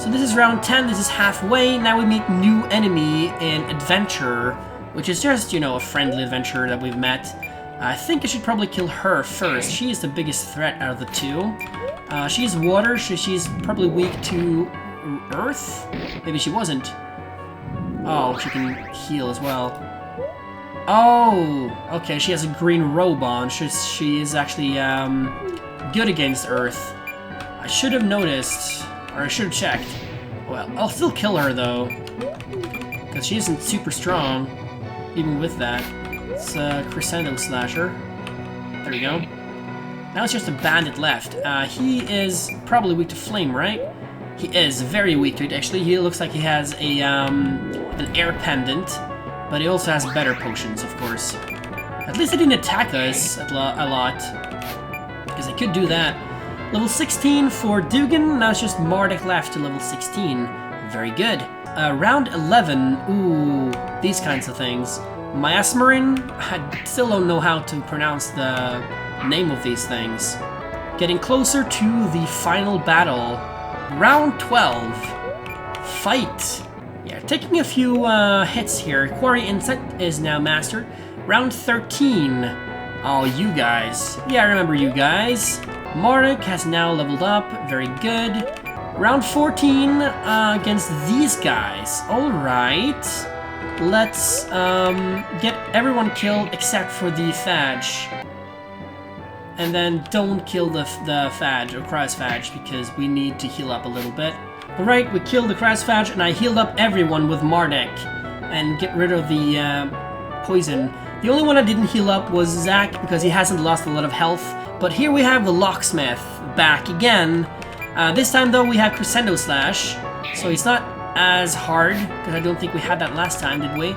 So this is round 10, this is halfway. Now we meet new enemy in Adventure, which is just, you know, a friendly adventurer that we've met. I think I should probably kill her first. She is the biggest threat out of the two. She's water, so she's probably weak to earth? Maybe she wasn't. Oh, she can heal as well. Oh, okay, she has a green robe on. She is actually good against earth. I should have noticed, or I should have checked. Well, I'll still kill her though, because she isn't super strong, even with that. It's a Crescendo Slasher. There we go. Now it's just a bandit left. He is probably weak to flame, right? He is very weak to it, actually. He looks like he has a an air pendant, but he also has better potions, of course. At least he didn't attack us a lot, because I could do that. Level 16 for Dugan. Now it's just Mardek left to level 16. Very good. Round 11. Ooh, these kinds of things. Miasmarin. I still don't know how to pronounce the name of these things. Getting closer to the final battle. Round 12. Fight. Yeah, taking a few hits here. Quarry Insect is now mastered. Round 13. Oh, you guys. Yeah, I remember you guys. Mardek has now leveled up. Very good. Round 14 against these guys. Alright. Let's get everyone killed except for the Phage. And then don't kill the Fadge, or Cryosphage, because we need to heal up a little bit. Alright, we killed the Cryosphage, and I healed up everyone with Mardek. And get rid of the poison. The only one I didn't heal up was Zack, because he hasn't lost a lot of health. But here we have the Locksmith back again. This time though we have Crescendo Slash, so he's not as hard, because I don't think we had that last time, did we?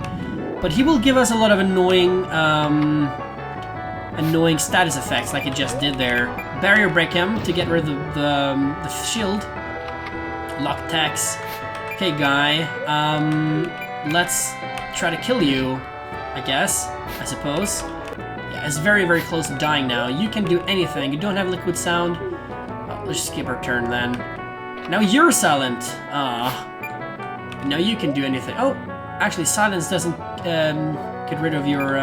But he will give us a lot of annoying status effects like it just did there. Barrier Break him to get rid of the shield. Lock Tax. Okay, guy. Let's try to kill you, I guess. I suppose. Yeah, it's very, very close to dying now. You can do anything. You don't have Liquid Sound. Oh, let's skip our turn then. Now you're silent. Now you can do anything. Oh, actually, silence doesn't get rid of your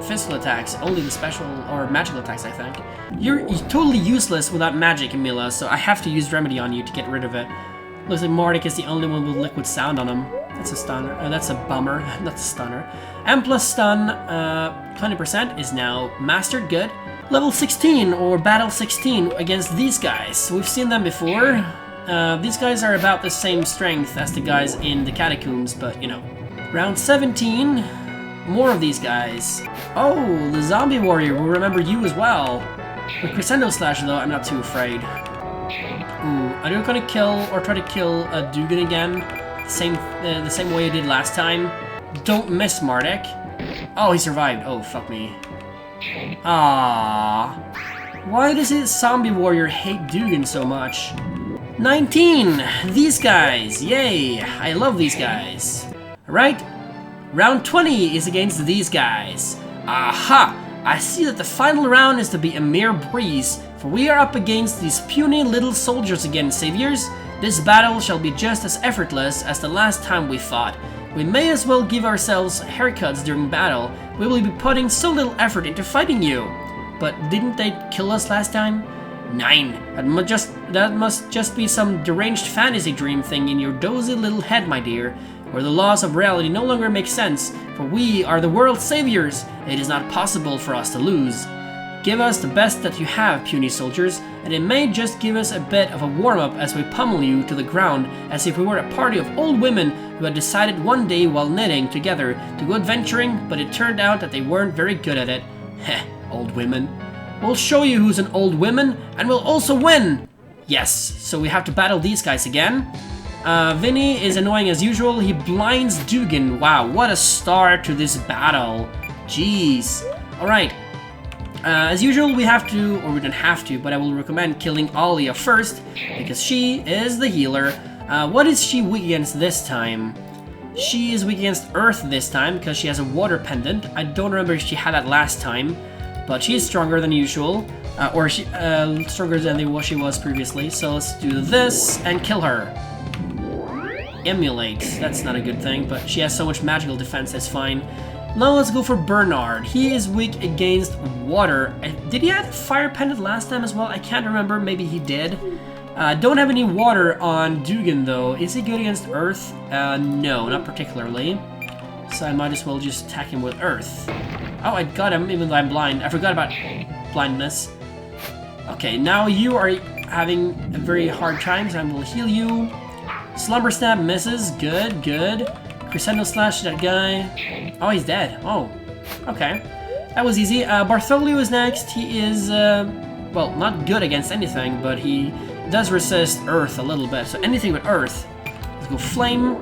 physical attacks. Only the special or magical attacks, I think. You're totally useless without magic, Emila, so I have to use Remedy on you to get rid of it. Looks like Mardek is the only one with Liquid Sound on him. That's a stunner. That's a bummer. That's a stunner. M plus stun, 20% is now mastered. Good. Level 16 or battle 16 against these guys. We've seen them before. These guys are about the same strength as the guys in the catacombs, but you know. Round 17. More of these guys. Oh, the zombie warrior will remember you as well. With Crescendo Slash though, I'm not too afraid. Ooh, are you gonna kill or try to kill Dugan again? The same way you did last time. Don't miss Mardek. Oh, he survived. Oh, fuck me. Ah, why does his zombie warrior hate Dugan so much? 19. These guys. Yay! I love these guys. Alright. Round 20 is against these guys. Aha! I see that the final round is to be a mere breeze, for we are up against these puny little soldiers again, saviors. This battle shall be just as effortless as the last time we fought. We may as well give ourselves haircuts during battle. We will be putting so little effort into fighting you. But didn't they kill us last time? 9. That must just be some deranged fantasy dream thing in your dozy little head, my dear, where the laws of reality no longer make sense, for we are the world's saviors. It is not possible for us to lose. Give us the best that you have, puny soldiers, and it may just give us a bit of a warm-up as we pummel you to the ground, as if we were a party of old women who had decided one day while knitting together to go adventuring, but it turned out that they weren't very good at it. Heh, old women. We'll show you who's an old woman, and we'll also win! Yes, so we have to battle these guys again. Vinny is annoying as usual. He blinds Dugan. Wow, what a start to this battle. Jeez. Alright. As usual, we have to, or we don't have to, but I will recommend killing Alia first, because she is the healer. What is she weak against this time? She is weak against Earth this time, because she has a water pendant. I don't remember if she had that last time, but she is stronger than usual. Or she stronger than what she was previously. So let's do this and kill her. Emulate. That's not a good thing, but she has so much magical defense, that's fine. Now let's go for Bernard. He is weak against water. Did he have fire pendant last time as well? I can't remember. Maybe he did. Don't have any water on Dugan though. Is he good against Earth? No, not particularly. So I might as well just attack him with Earth. Oh, I got him even though I'm blind. I forgot about blindness. Okay, now you are having a very hard time, so I will heal you. Slumber Stab misses. Good, good. Crescendo Slash that guy. Oh, he's dead. Oh, okay. That was easy. Bartholomew is next. He is, well, not good against anything, but he does resist Earth a little bit. So anything with Earth. Let's go Flame.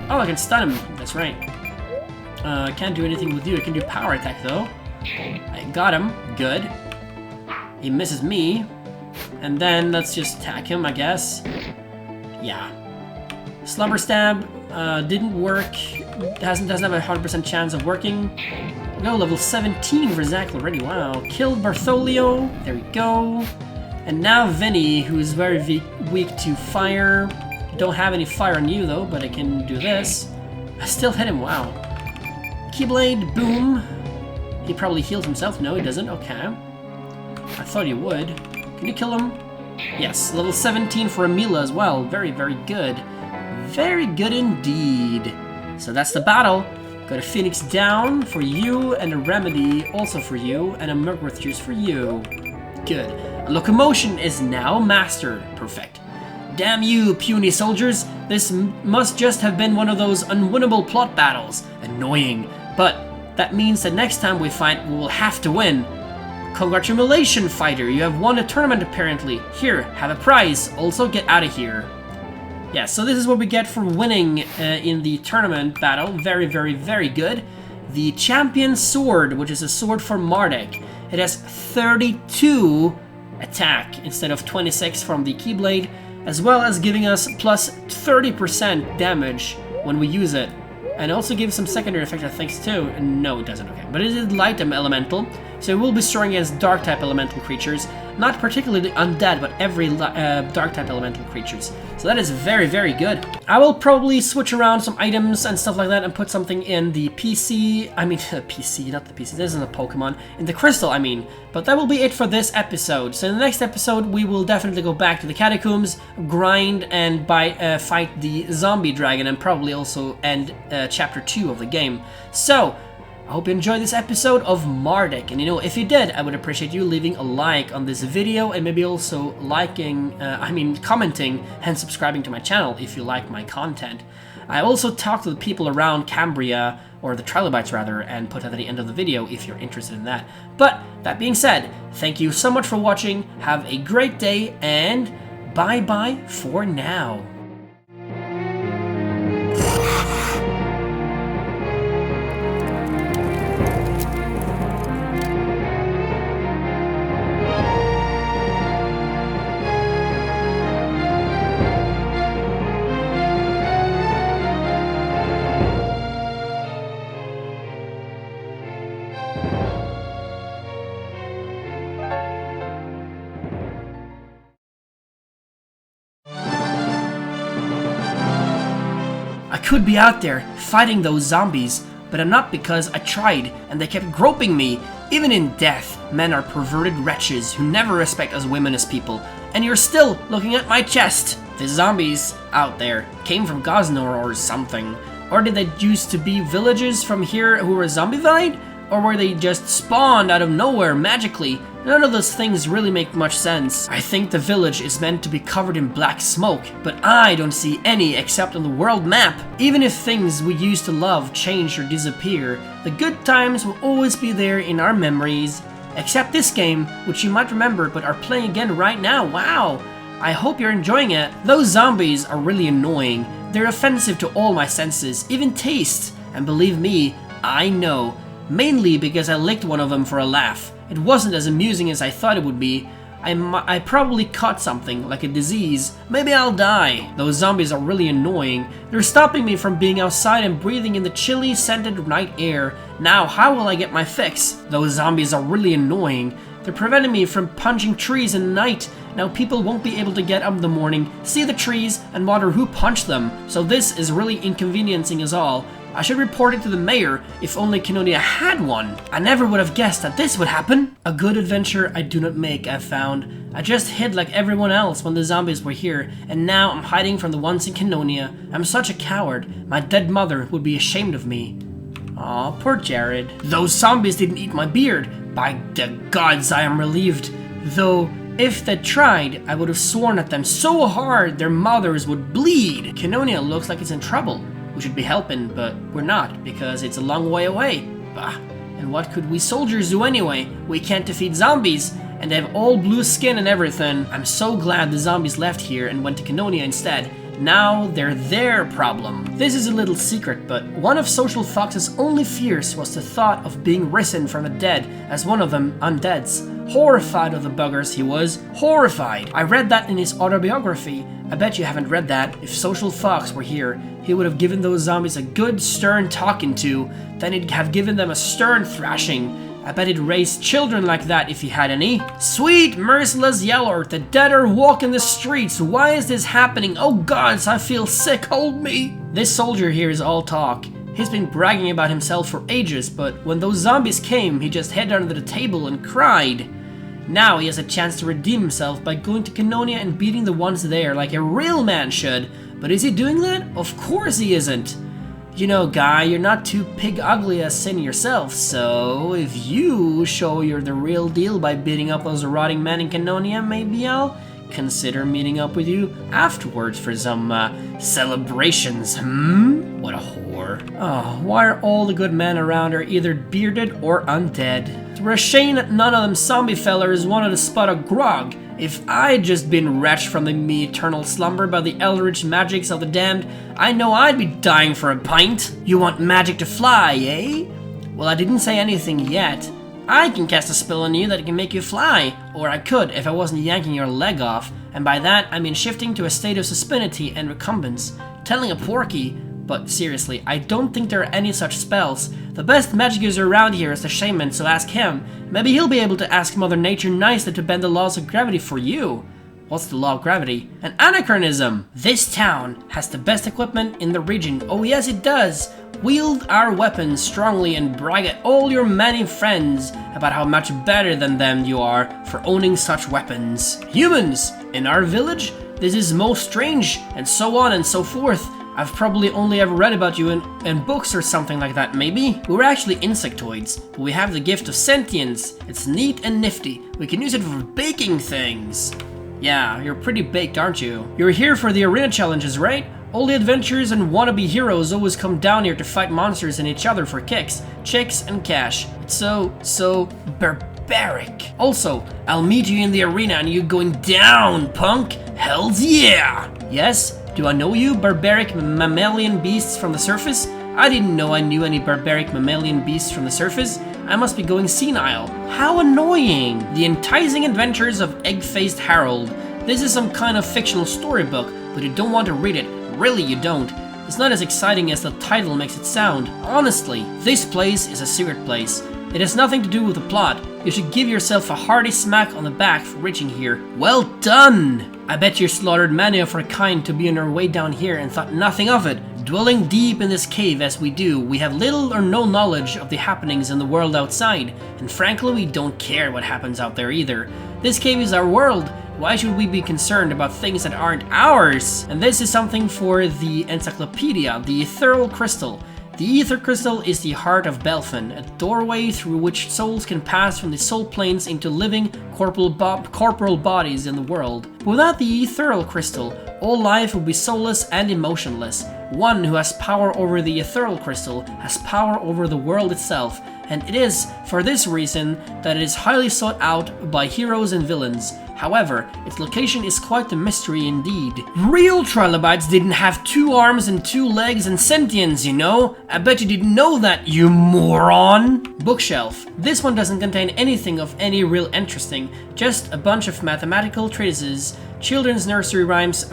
Oh, I can stun him. That's right. I can't do anything with you. I can do Power Attack, though. I got him. Good. He misses me. And then let's just attack him, I guess. Yeah. Slumber Stab didn't work. Doesn't have a 100% chance of working. Go level 17 for Zack already. Wow. Killed Bartholio. There we go. And now Vinny, who is very weak to fire. Don't have any fire on you though, but I can do this. I still hit him. Wow. Keyblade. Boom. He probably heals himself. No, he doesn't. Okay. I thought he would. Can you kill him? Yes. Level 17 for Emila as well. Very, very good. Very good indeed. So that's the battle. Got a Phoenix down for you, and a Remedy also for you, and a Murkworth Juice for you. Good. Locomotion is now mastered. Perfect. Damn you, puny soldiers. This must just have been one of those unwinnable plot battles. Annoying. But that means that next time we fight, we will have to win. Congratulations, fighter. You have won a tournament apparently. Here, have a prize. Also, get out of here. Yeah, so this is what we get for winning in the tournament battle. Very, very, very good. The champion sword, which is a sword for Mardek. It has 32 attack instead of 26 from the Keyblade, as well as giving us plus 30% damage when we use it. And also gives some secondary effect, I think, too. No, it doesn't, okay. But it is light elemental, so it will be strong against dark type elemental creatures. Not particularly undead, but every dark type elemental creatures. So that is very, very good. I will probably switch around some items and stuff like that and put something in the PC. I mean, PC, not the PC. This isn't a Pokemon. In the crystal, I mean. But that will be it for this episode. So in the next episode, we will definitely go back to the catacombs, grind, and fight the zombie dragon, and probably also end chapter 2 of the game. So, I hope you enjoyed this episode of Mardek, and you know, if you did, I would appreciate you leaving a like on this video, and maybe also commenting and subscribing to my channel if you like my content. I also talked to the people around Cambria, or the Trilobites rather, and put that at the end of the video if you're interested in that. But, that being said, thank you so much for watching, have a great day, and bye-bye for now. I could be out there fighting those zombies, but I'm not because I tried and they kept groping me. Even in death, men are perverted wretches who never respect us women as people. And you're still looking at my chest. The zombies out there came from Gosnor or something. Or did they used to be villages from here who were zombified? Or were they just spawned out of nowhere magically? None of those things really make much sense. I think the village is meant to be covered in black smoke, but I don't see any except on the world map. Even if things we used to love change or disappear, the good times will always be there in our memories. Except this game, which you might remember but are playing again right now. Wow! I hope you're enjoying it. Those zombies are really annoying. They're offensive to all my senses, even taste. And believe me, I know. Mainly because I licked one of them for a laugh. It wasn't as amusing as I thought it would be. I probably caught something, like a disease. Maybe I'll die. Those zombies are really annoying. They're stopping me from being outside and breathing in the chilly, scented night air. Now, how will I get my fix? Those zombies are really annoying. They're preventing me from punching trees in the night. Now people won't be able to get up in the morning, see the trees, and wonder who punched them. So this is really inconveniencing us all. I should report it to the mayor, if only Kenonia had one. I never would have guessed that this would happen. A good adventure I do not make, I've found. I just hid like everyone else when the zombies were here, and now I'm hiding from the ones in Kenonia. I'm such a coward. My dead mother would be ashamed of me. Aw, poor Jared. Those zombies didn't eat my beard. By the gods, I am relieved. Though, if they tried, I would have sworn at them so hard their mothers would bleed. Kenonia looks like it's in trouble. We should be helping, but we're not, because it's a long way away. Bah. And what could we soldiers do anyway? We can't defeat zombies, and they have all blue skin and everything. I'm so glad the zombies left here and went to Kenonia instead. Now they're their problem. This is a little secret, but one of Social Fox's only fears was the thought of being risen from the dead as one of them undeads. Horrified of the buggers he was. Horrified. I read that in his autobiography. I bet you haven't read that. If Social Fox were here, he would have given those zombies a good stern talking to, then he'd have given them a stern thrashing. I bet he'd raise children like that if he had any. Sweet, merciless Yellor, the dead are walking the streets. Why is this happening? Oh gods, I feel sick, hold me. This soldier here is all talk. He's been bragging about himself for ages, but when those zombies came, he just hid under the table and cried. Now he has a chance to redeem himself by going to Kenonia and beating the ones there like a real man should. But is he doing that? Of course he isn't. You know, guy, you're not too pig ugly as sin yourself, so if you show you're the real deal by beating up those rotting men in Canonia, maybe I'll consider meeting up with you afterwards for some celebrations, What a whore. Oh, why are all the good men around her either bearded or undead? It's a shame that none of them zombie fellers wanted to spot a grog. If I'd just been wretched from the eternal slumber by the eldritch magics of the damned, I know I'd be dying for a pint. You want magic to fly, eh? Well, I didn't say anything yet. I can cast a spell on you that can make you fly, or I could if I wasn't yanking your leg off, and by that I mean shifting to a state of suspinity and recumbence, telling a porky. But seriously, I don't think there are any such spells. The best magic user around here is the shaman, so ask him. Maybe he'll be able to ask Mother Nature nicely to bend the laws of gravity for you. What's the law of gravity? An anachronism! This town has the best equipment in the region. Oh yes, it does! Wield our weapons strongly and brag at all your many friends about how much better than them you are for owning such weapons. Humans! In our village? This is most strange, and so on and so forth. I've probably only ever read about you in books or something like that, maybe? We're actually insectoids, but we have the gift of sentience. It's neat and nifty. We can use it for baking things. Yeah, you're pretty baked, aren't you? You're here for the arena challenges, right? All the adventurers and wannabe heroes always come down here to fight monsters and each other for kicks, chicks, and cash. It's so barbaric. Also, I'll meet you in the arena and you going down, punk! Hells yeah! Yes? Do I know you, barbaric mammalian beasts from the surface? I didn't know I knew any barbaric mammalian beasts from the surface. I must be going senile. How annoying! The enticing adventures of egg-faced Harold. This is some kind of fictional storybook, but you don't want to read it. Really, you don't. It's not as exciting as the title makes it sound. Honestly, this place is a secret place. It has nothing to do with the plot. You should give yourself a hearty smack on the back for reaching here. Well done! I bet you slaughtered many of our kind to be on our way down here and thought nothing of it. Dwelling deep in this cave as we do, we have little or no knowledge of the happenings in the world outside, and frankly we don't care what happens out there either. This cave is our world. Why should we be concerned about things that aren't ours? And this is something for the encyclopedia, the ethereal crystal. The ether crystal is the heart of Belfin, a doorway through which souls can pass from the soul planes into living corporal bodies in the world. Without the ethereal crystal, all life would be soulless and emotionless. One who has power over the ethereal crystal has power over the world itself, and it is for this reason that it is highly sought out by heroes and villains. However, its location is quite a mystery indeed. Real trilobites didn't have 2 arms and 2 legs and sentience, you know? I bet you didn't know that, you moron! Bookshelf. This one doesn't contain anything of any real interesting, just a bunch of mathematical treatises, children's nursery rhymes,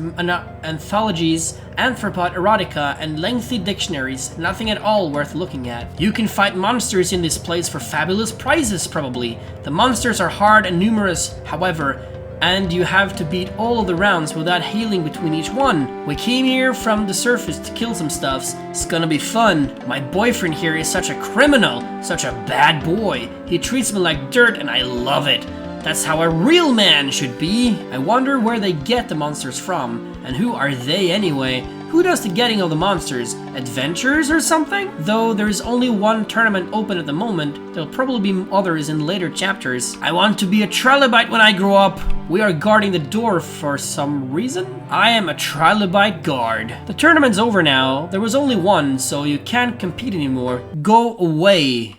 anthologies, arthropod erotica, and lengthy dictionaries. Nothing at all worth looking at. You can fight monsters in this place for fabulous prizes, probably. The monsters are hard and numerous, however, and you have to beat all of the rounds without healing between each one. We came here from the surface to kill some stuffs. It's gonna be fun. My boyfriend here is such a criminal, such a bad boy. He treats me like dirt and I love it. That's how a real man should be. I wonder where they get the monsters from, and who are they anyway? Who does the getting of the monsters? Adventurers or something? Though there is only one tournament open at the moment, there'll probably be others in later chapters. I want to be a trilobite when I grow up. We are guarding the door for some reason. I am a trilobite guard. The tournament's over now. There was only one, so you can't compete anymore. Go away.